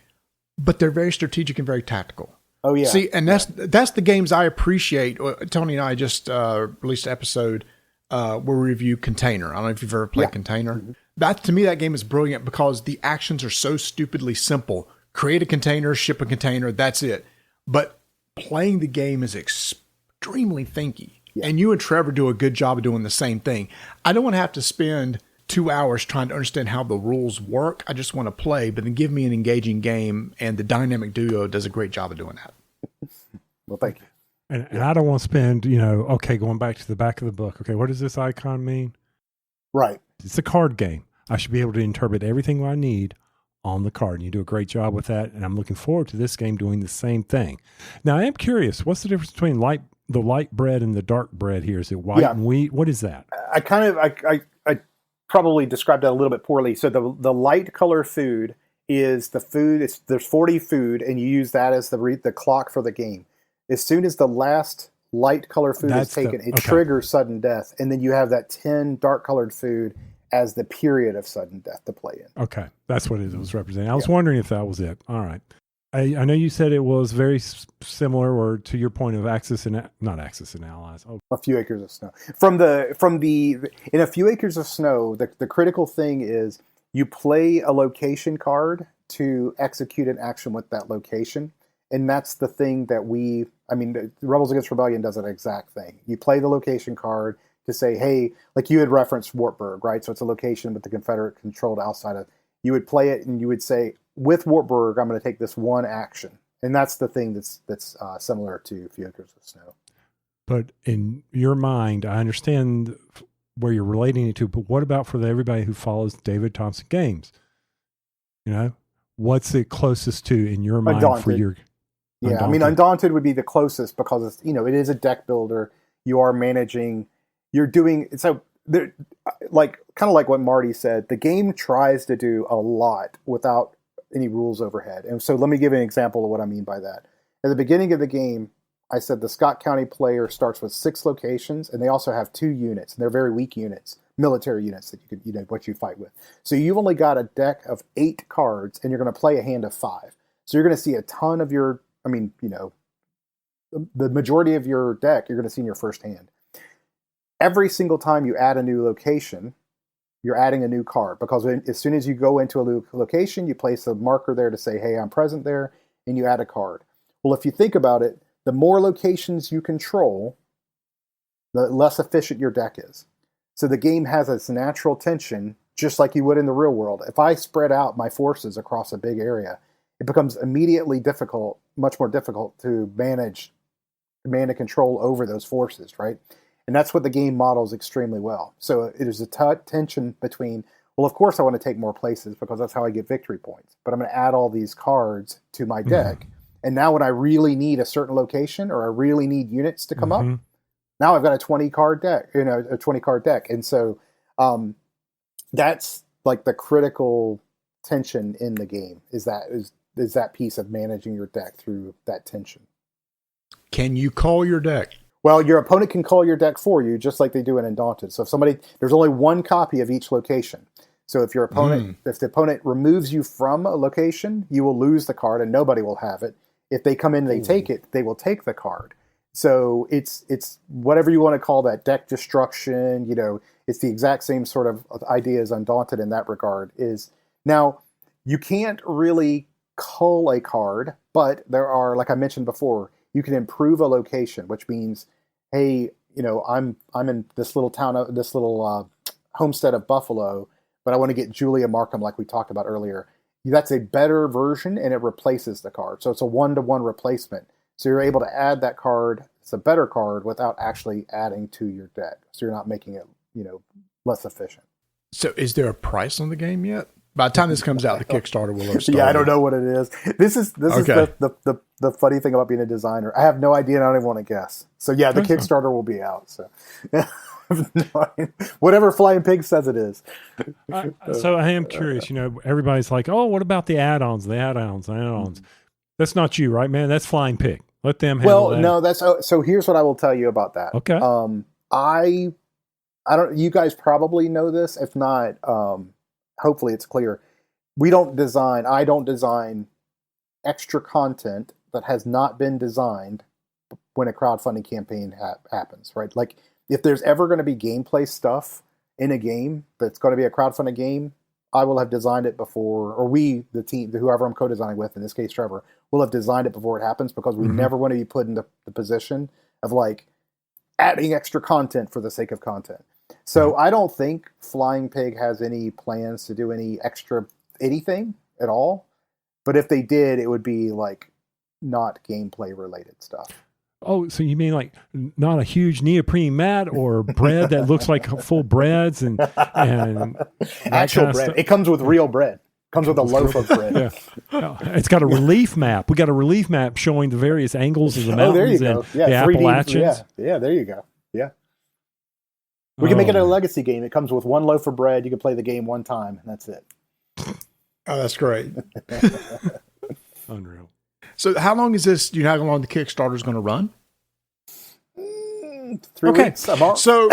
but they're very strategic and very tactical. Oh yeah. See, and that's the games I appreciate. Tony and I just released an episode where we review Container. I don't know if you've ever played Container. Mm-hmm. That, to me, that game is brilliant because the actions are so stupidly simple. Create a container, ship a container, that's it. But playing the game is extremely thinky. Yeah. And you and Trevor do a good job of doing the same thing. I don't want to have to spend 2 hours trying to understand how the rules work. I just want to play, but then give me an engaging game, and the dynamic duo does a great job of doing that. Well, thank you. And I don't want to spend, going back to the back of the book. Okay, what does this icon mean? Right. It's a card game. I should be able to interpret everything I need on the card. And you do a great job with that. And I'm looking forward to this game doing the same thing. Now, I am curious, what's the difference between the light bread and the dark bread here? Is it white and wheat? What is that? I probably described that a little bit poorly. So the light color food is the food. There's 40 food, and you use that as the clock for the game. As soon as the last light color food is taken, it triggers sudden death, and then you have that 10 dark colored food as the period of sudden death to play in. Okay, that's what it was representing. I was wondering if that was it. All right. I know you said it was very similar, or to your point of Axis and not Axis and Allies. Oh. A Few Acres of Snow. In A Few Acres of Snow, the critical thing is you play a location card to execute an action with that location, and that's the thing that Rebels Against Rebellion does an exact thing. You play the location card to say, hey, like you had referenced Wartburg, right? So it's a location with the Confederate controlled outside of. You would play it, and you would say, with Wartburg, I'm going to take this one action, and that's the thing that's similar to Few Acres of Snow. But in your mind, I understand where you're relating it to. But what about for everybody who follows David Thompson games? What's it closest to in your mind Undaunted. For your? Yeah, Undaunted? Undaunted would be the closest because it's, it is a deck builder. You are managing. You're doing so. Kind of like what Marty said, the game tries to do a lot without any rules overhead. And so let me give an example of what I mean by that. At the beginning of the game, I said the Scott County player starts with 6 locations, and they also have 2 units, and they're very weak units, military units that you could, what you fight with. So you've only got a deck of 8 cards, and you're going to play a hand of 5. So you're going to see a ton of the majority of your deck you're going to see in your first hand. Every single time you add a new location, you're adding a new card, because as soon as you go into a new location, you place a marker there to say, hey, I'm present there, and you add a card. Well, if you think about it, the more locations you control, the less efficient your deck is. So the game has its natural tension, just like you would in the real world. If I spread out my forces across a big area, it becomes immediately difficult, much more difficult to manage command and control over those forces, right? And that's what the game models extremely well. So it is a tension between, well, of course I want to take more places because that's how I get victory points, but I'm going to add all these cards to my deck. Mm-hmm. And now when I really need a certain location or I really need units to come up, now I've got a 20 card deck, a 20 card deck. And so that's like the critical tension in the game is that piece of managing your deck through that tension. Can you call your deck? Well, your opponent can call your deck for you, just like they do in Undaunted. So if there's only one copy of each location. So if your opponent, if the opponent removes you from a location, you will lose the card and nobody will have it. If they come in and they take it, they will take the card. So it's whatever you want to call that, deck destruction. It's the exact same sort of idea as Undaunted in that regard. Now you can't really cull a card, but there are, like I mentioned before, you can improve a location, which means, hey, I'm in this little town, this little homestead of Buffalo, but I want to get Julia Markham, like we talked about earlier. That's a better version, and it replaces the card. So it's a 1-to-1 replacement. So you're able to add that card. It's a better card without actually adding to your deck. So you're not making it, less efficient. So is there a price on the game yet? By the time this comes out, the Kickstarter will have started. Yeah, I don't know what it is. This is the funny thing about being a designer. I have no idea, and I don't even want to guess. So yeah, the Kickstarter will be out. So whatever Flying Pig says it is. So I am curious. Everybody's like, "Oh, what about the add-ons? The add-ons, the add-ons." That's not you, right, man? That's Flying Pig. Let them handle that. No, that's so. Here's what I will tell you about that. Okay. I don't. You guys probably know this. If not, hopefully it's clear. I don't design extra content that has not been designed when a crowdfunding campaign happens. Right. Like if there's ever going to be gameplay stuff in a game that's going to be a crowdfunded game, I will have designed it before, or we, the team, whoever I'm co-designing with, in this case Trevor, will have designed it before it happens, because we never want to be put in the position of like adding extra content for the sake of content. So I don't think Flying Pig has any plans to do any extra anything at all. But if they did, it would be like not gameplay related stuff. Oh, so you mean like not a huge neoprene mat or bread that looks like full breads and actual bread. It comes with real bread. Comes with a loaf of bread. Yeah. It's got a relief map. We got a relief map showing the various angles of the mountains and the 3D, Appalachians. Yeah, there you go. Yeah. We can make it a legacy game. It comes with one loaf of bread. You can play the game one time, and that's it. Oh, that's great. Unreal. So how long is this? Do you know how long the Kickstarter is going to run? 3 weeks. So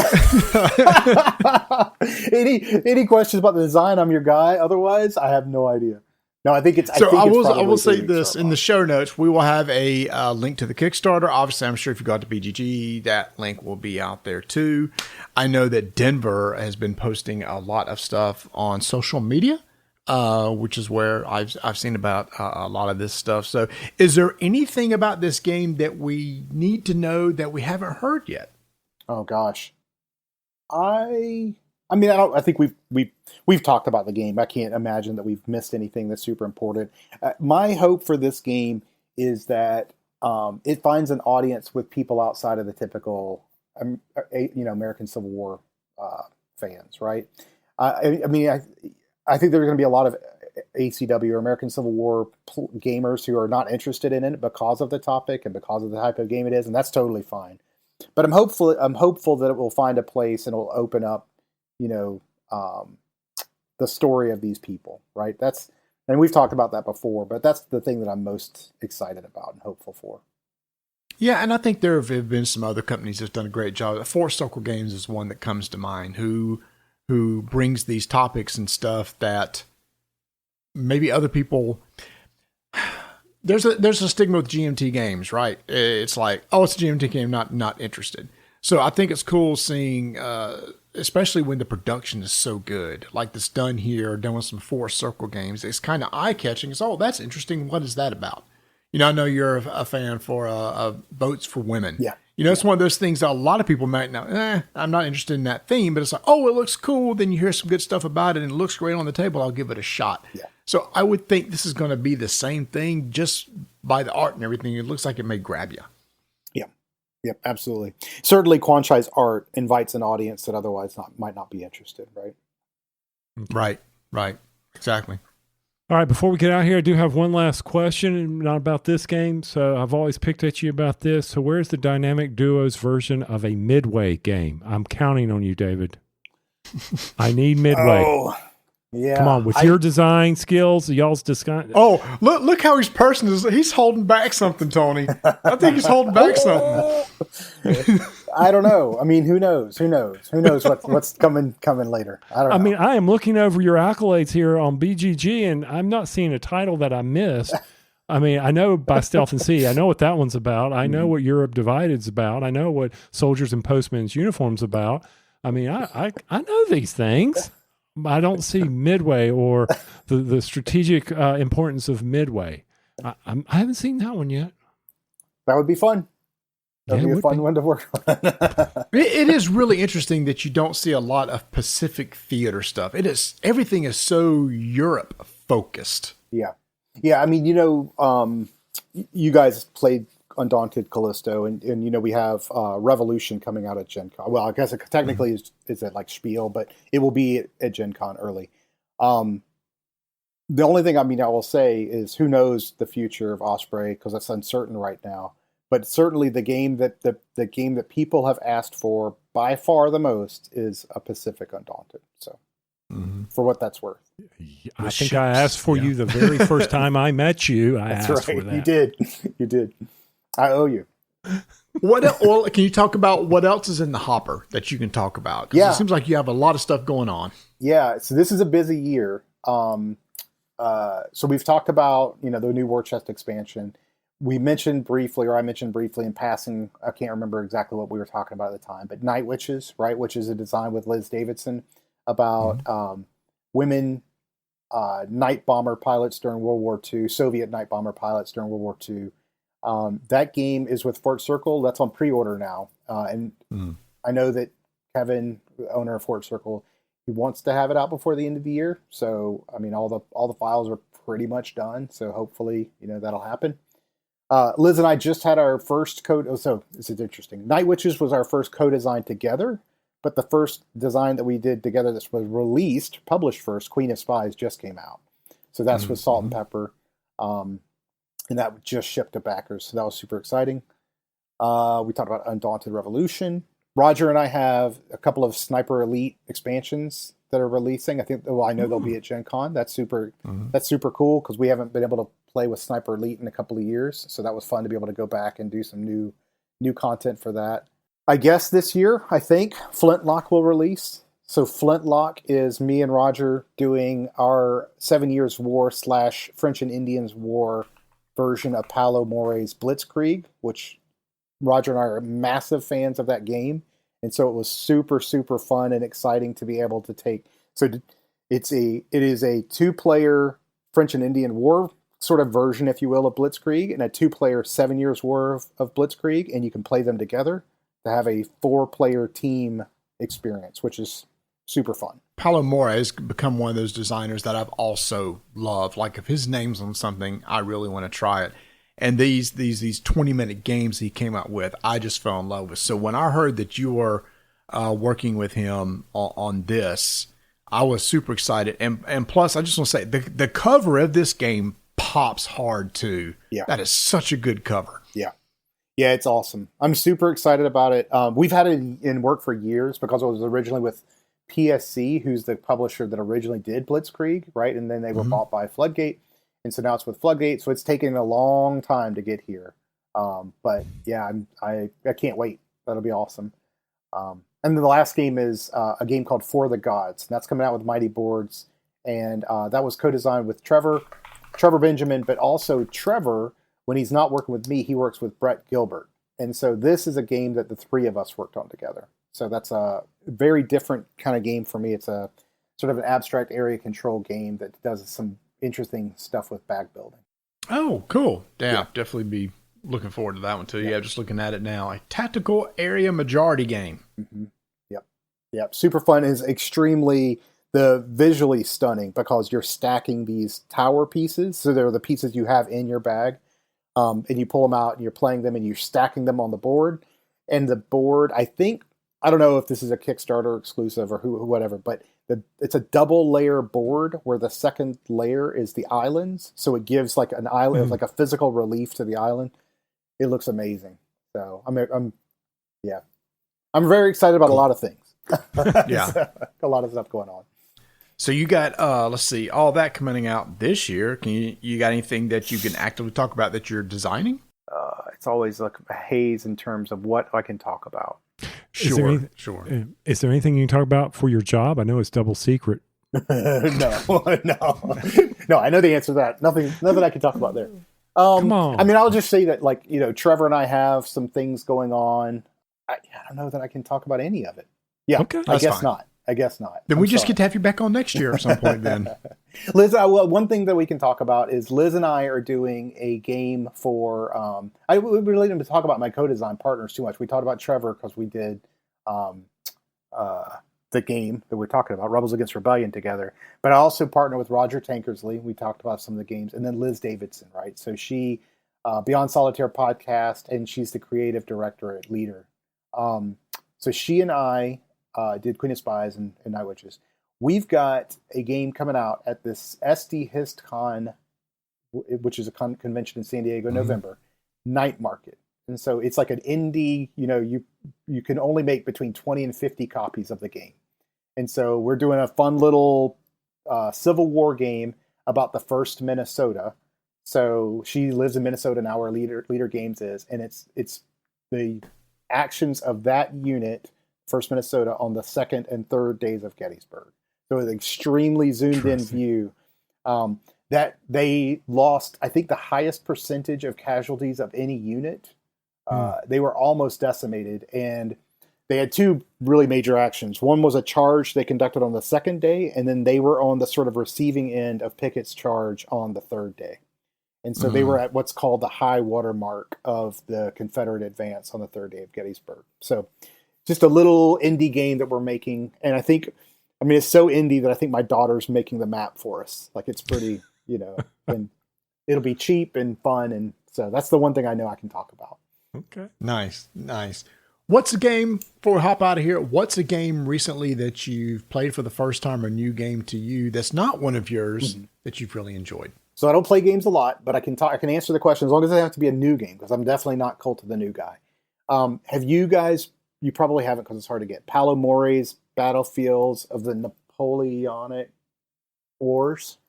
any questions about the design? I'm your guy. Otherwise, I have no idea. No, I think it's. I will say this in the show notes. We will have a link to the Kickstarter. Obviously, I'm sure if you got to BGG, that link will be out there too. I know that Denver has been posting a lot of stuff on social media, which is where I've seen about a lot of this stuff. So, is there anything about this game that we need to know that we haven't heard yet? Oh gosh, I think we've talked about the game. I can't imagine that we've missed anything that's super important. My hope for this game is that it finds an audience with people outside of the typical, American Civil War fans, right? I think there's going to be a lot of ACW or American Civil War gamers who are not interested in it because of the topic and because of the type of game it is, and that's totally fine. But I'm hopeful that it will find a place and it will open up, the story of these people, right? And we've talked about that before, but that's the thing that I'm most excited about and hopeful for. Yeah, and I think there have been some other companies that's done a great job. Four Circle Games is one that comes to mind, who brings these topics and stuff that maybe other people. There's a stigma with GMT games, right? It's like, oh, it's a GMT game, not interested. So I think it's cool seeing, especially when the production is so good, like this done here, done with some Four Circle Games. It's kind of eye-catching. It's, oh, that's interesting. What is that about? I know you're a fan for Boats for Women. Yeah. It's one of those things that a lot of people might know, I'm not interested in that theme, but it's like, oh, it looks cool. Then you hear some good stuff about it and it looks great on the table. I'll give it a shot. Yeah. So I would think this is going to be the same thing just by the art and everything. It looks like it may grab you. Yeah. Yep, absolutely. Certainly Quanchai's art invites an audience that otherwise might not be interested, right? Right. Exactly. All right, before we get out here, I do have one last question, not about this game. So I've always picked at you about this. So where's the Dynamic Duos version of a Midway game? I'm counting on you, David. I need Midway. Oh, yeah. Come on, with your design skills, y'all's design. Oh, look how he's person is. He's holding back something, Tony. I think he's holding back something. I don't know. I mean, who knows? Who knows what's coming later? I don't know. I mean, I am looking over your accolades here on BGG, and I'm not seeing a title that I missed. I mean, I know By Stealth and Sea. I know what that one's about. I know what Europe Divided's about. I know what Soldiers and Postmen's Uniform's about. I mean, I know these things. I don't see Midway or the strategic importance of Midway. I haven't seen that one yet. That would be fun. That would be a fun one to work on. It is really interesting that you don't see a lot of Pacific theater stuff. Everything is so Europe focused. Yeah. I mean, you guys played Undaunted Callisto, and we have Revolution coming out at Gen Con. Well, I guess it technically is at like Spiel, but it will be at Gen Con early. The only thing I will say is who knows the future of Osprey, because that's uncertain right now. But certainly the game that people have asked for by far the most is a Pacific Undaunted. So for what that's worth. I think I asked for you the very first time I met you. I asked for that. You did. I owe you. Well, can you talk about what else is in the hopper that you can talk about? 'Cause Yeah. it seems like you have a lot of stuff going on. Yeah, so this is a busy year. So we've talked about, the new war chest expansion. I mentioned briefly in passing, I can't remember exactly what we were talking about at the time, but Night Witches, right, which is a design with Liz Davidson about women night bomber pilots during World War II, Soviet night bomber pilots during World War II. That game is with Fort Circle. That's on pre-order now. And I know that Kevin, the owner of Fort Circle, he wants to have it out before the end of the year. So, I mean, all the files are pretty much done. So hopefully, that'll happen. Liz and I just had our first so this is interesting. Night Witches was our first co-design together, but the first design that we did together that was published first, Queen of Spies, just came out. So that's with Salt and Pepper. And that just shipped to backers. So that was super exciting. We talked about Undaunted Revolution. Roger and I have a couple of Sniper Elite expansions that are releasing. I know they'll be at Gen Con. That's super cool because we haven't been able to play with Sniper Elite in a couple of years. So that was fun to be able to go back and do some new content for that. I guess this year, I think Flintlock will release. So Flintlock is me and Roger doing our 7 Years War / French and Indians War version of Paolo More's Blitzkrieg, which Roger and I are massive fans of that game. And so it was super, super fun and exciting to be able to take. So it is a 2-player French and Indian War sort of version, if you will, of Blitzkrieg, and a 2-player 7 Years War of Blitzkrieg, and you can play them together to have a 4-player team experience, which is super fun. Paolo More has become one of those designers that I've also loved. Like if his name's on something, I really want to try it. And these 20-minute games he came out with, I just fell in love with. So when I heard that you were working with him on this, I was super excited. And plus, I just want to say, the cover of this game pops hard too. Yeah. That is such a good cover. Yeah. Yeah, it's awesome. I'm super excited about it. We've had it in work for years because it was originally with PSC, who's the publisher that originally did Blitzkrieg, right? And then they were bought by Floodgate. And so now it's with Floodgate, so it's taken a long time to get here. But yeah, I can't wait. That'll be awesome. And then the last game is a game called For the Gods. And that's coming out with Mighty Boards. And that was co-designed with Trevor Benjamin, but also Trevor, when he's not working with me, he works with Brett Gilbert. And so this is a game that the three of us worked on together. So that's a very different kind of game for me. It's a sort of an abstract area control game that does some interesting stuff with bag building. Oh, cool. Yeah, definitely be looking forward to that one too. Yeah, just looking at it now. A tactical area majority game. Mm-hmm. Yep. Super fun. Is extremely visually stunning because you're stacking these tower pieces. So they're the pieces you have in your bag. And you pull them out and you're playing them and you're stacking them on the board. And the board, I don't know if this is a Kickstarter exclusive or whatever, but it's a double layer board where the second layer is the islands. So it gives like an island, like a physical relief to the island. It looks amazing. So I'm very excited about a lot of things. Yeah. A lot of stuff going on. So you got, let's see, all that coming out this year. You got anything that you can actively talk about that you're designing? It's always like a haze in terms of what I can talk about. Sure. Is there anything you can talk about for your job? I know it's double secret. No. I know the answer to that. Nothing I can talk about there. Come on. I mean, I'll just say that, like, Trevor and I have some things going on. I don't know that I can talk about any of it. Yeah, okay. I guess not. Then we just get to have you back on next year at some point then. Liz, one thing that we can talk about is Liz and I are doing a game for, I really didn't talk about my co-design partners too much. We talked about Trevor because we did the game that we're talking about, Rebels Against Rebellion, together. But I also partner with Roger Tankersley. We talked about some of the games. And then Liz Davidson, right? So she, Beyond Solitaire podcast, and she's the creative director at Leader. So she and I did Queen of Spies and Night Witches. We've got a game coming out at this SD HistCon, which is a convention in San Diego, November, Night Market. And so it's like an indie, you can only make between 20 and 50 copies of the game. And so we're doing a fun little Civil War game about the 1st Minnesota. So she lives in Minnesota now, where Leader Games is, and it's the actions of that unit, First Minnesota, on the second and third days of Gettysburg. So an extremely zoomed in view. That they lost, I think, the highest percentage of casualties of any unit. They were almost decimated, and they had two really major actions. One was a charge they conducted on the second day, and then they were on the sort of receiving end of Pickett's charge on the third day. And so they were at what's called the high water mark of the Confederate advance on the third day of Gettysburg. So just a little indie game that we're making. And I think, it's so indie that I think my daughter's making the map for us. Like, it's pretty, and it'll be cheap and fun. And so that's the one thing I know I can talk about. Okay. Nice. What's a game, before we hop out of here, what's a game recently that you've played for the first time, a new game to you that's not one of yours that you've really enjoyed? So I don't play games a lot, but I can answer the question as long as it has to be a new game, because I'm definitely not Cult of the New guy. Have you guys, you probably haven't because it's hard to get, Paolo Mori's Battlefields of the Napoleonic Wars?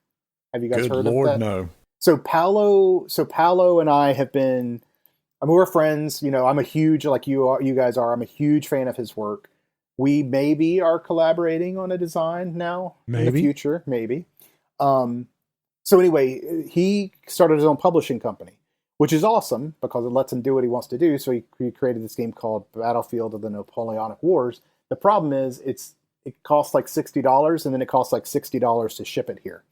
Have you guys heard of that? No. So Paolo and I have been, we're friends. I'm a huge, like you guys are, I'm a huge fan of his work. We maybe are collaborating on a design now in the future, maybe. So anyway, he started his own publishing company, which is awesome because it lets him do what he wants to do. So he created this game called Battlefield of the Napoleonic Wars. The problem is it costs like $60, and then it costs like $60 to ship it here.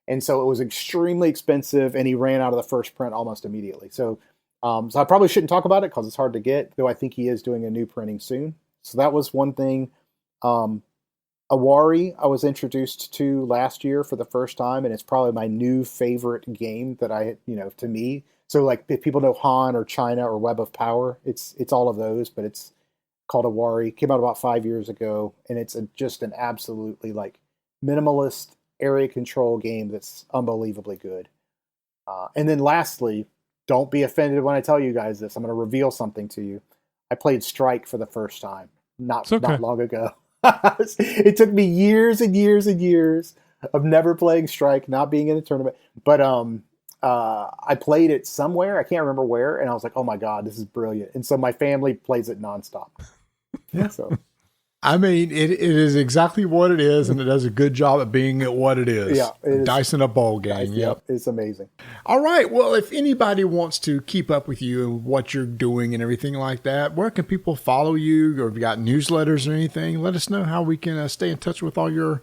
And so it was extremely expensive, and he ran out of the first print almost immediately. So I probably shouldn't talk about it because it's hard to get, though I think he is doing a new printing soon. So that was one thing. Awari I was introduced to last year for the first time, and it's probably my new favorite game that to me. So like if people know Han or China or Web of Power, it's all of those, but it's called Awari. Came out about 5 years ago, and it's just an absolutely like minimalist area control game that's unbelievably good. And then lastly, don't be offended when I tell you guys this. I'm going to reveal something to you. I played Strike for the first time, not long ago. It took me years and years and years of never playing Strike, not being in a tournament. But I played it somewhere. I can't remember where. And I was like, oh my God, this is brilliant. And so my family plays it nonstop. Yeah. So it is exactly what it is, and it does a good job at being what it is. Yeah, it is. Dice in a bowl game. Yep. It's amazing. All right. Well, if anybody wants to keep up with you and what you're doing and everything like that, where can people follow you? Or if you got newsletters or anything, let us know how we can stay in touch with all your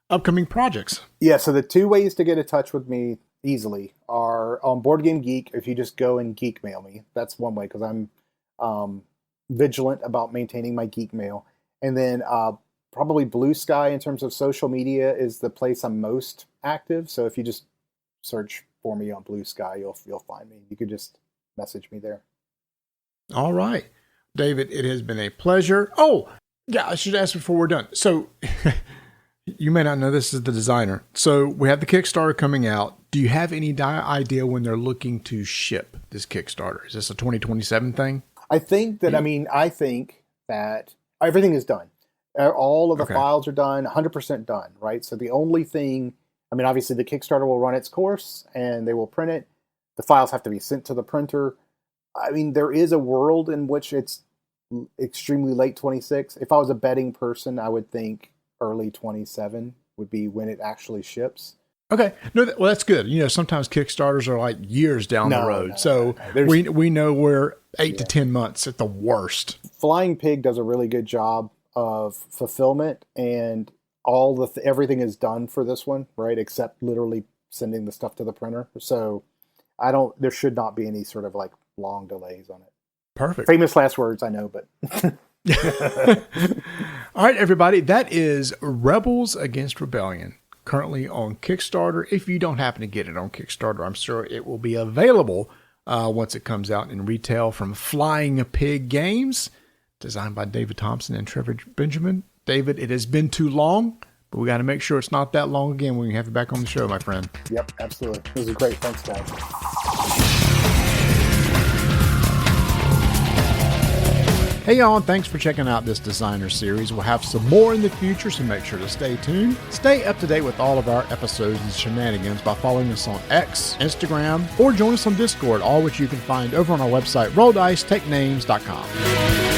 upcoming projects. Yeah. So the two ways to get in touch with me easily are on Board Game Geek. If you just go and geek mail me, that's one way, because I'm vigilant about maintaining my geek mail. And then probably Blue Sky in terms of social media is the place I'm most active. So if you just search for me on Blue Sky, you'll find me. You could just message me there. All right. David, it has been a pleasure. Oh, yeah, I should ask before we're done. So you may not know this is the designer. So we have the Kickstarter coming out. Do you have any idea when they're looking to ship this Kickstarter? Is this a 2027 thing? I think that, I think that everything is done. All of the files are done, 100% done, right? So the only thing, obviously the Kickstarter will run its course and they will print it. The files have to be sent to the printer. There is a world in which it's extremely late 26. If I was a betting person, I would think early 27 would be when it actually ships. Okay. No, that's good. Sometimes Kickstarters are like years down the road. We know we're 8 to 10 months at the worst. Flying Pig does a really good job of fulfillment, and everything is done for this one, right? Except literally sending the stuff to the printer. So there should not be any sort of like long delays on it. Perfect. Famous last words, I know, but. All right, everybody. That is Rebels Against Rebellion. Currently on Kickstarter. If you don't happen to get it on Kickstarter, I'm sure it will be available once it comes out in retail from Flying Pig Games, designed by David Thompson and Trevor Benjamin. David, it has been too long, but we got to make sure it's not that long again when we have you back on the show, my friend. Yep, absolutely. This is great. Thanks, guys. Hey y'all, and thanks for checking out this designer series. We'll have some more in the future, so make sure to stay tuned. Stay up to date with all of our episodes and shenanigans by following us on X, Instagram, or join us on Discord, all which you can find over on our website, rolldicetakenames.com.